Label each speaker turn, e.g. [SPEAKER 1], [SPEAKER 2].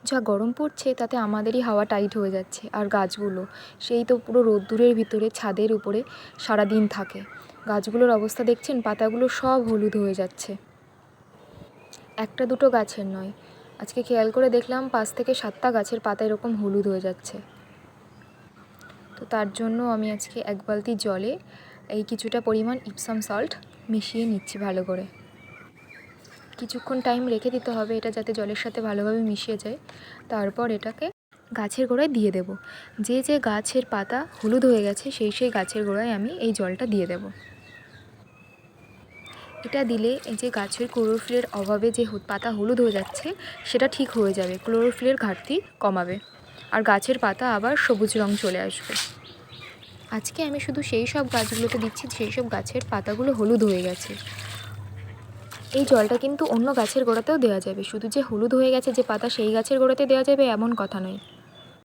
[SPEAKER 1] যা গরম পড়ছে তাতে আমাদেরই হাওয়া টাইট হয়ে যাচ্ছে, আর গাছগুলো সেই তো পুরো রোদ্দুরের ভিতরে ছাদের উপরে সারাদিন থাকে। গাছগুলোর অবস্থা দেখছেন, পাতাগুলো সব হলুদ হয়ে যাচ্ছে। একটা দুটো গাছের নয়, আজকে খেয়াল করে দেখলাম 5 থেকে 7টা গাছের পাতা এরকম হলুদ হয়ে যাচ্ছে। তো তার জন্য আমি আজকে 1 বালতি জলে এই কিছুটা পরিমাণ ইপসাম সল্ট মিশিয়ে নিচ্ছি ভালো করে। কিছুক্ষণ টাইম রেখে দিতে হবে এটা যাতে জলের সাথে ভালোভাবে মিশিয়ে যায়। তারপর এটাকে গাছের গোড়ায় দিয়ে দেব। যে যে গাছের পাতা হলুদ হয়ে গেছে সেই গাছের গোড়ায় আমি এই জলটা দিয়ে দেব। এটা দিলে এই যে গাছের ক্লোরোফিলের অভাবে যে পাতা হলুদ হয়ে যাচ্ছে সেটা ঠিক হয়ে যাবে, ক্লোরোফিলের ঘাটতি কমাবে, আর গাছের পাতা আবার সবুজ রং চলে আসবে। আজকে আমি শুধু সেই সব গাছগুলোতে দিচ্ছি সেই সব গাছের পাতাগুলো হলুদ হয়ে গেছে। এই জলটা কিন্তু অন্য গাছের গোড়াতেও দেওয়া যাবে, শুধু যে হলুদ হয়ে গেছে যে পাতা সেই গাছের গোড়াতে দেওয়া যাবে এমন কথা নয়।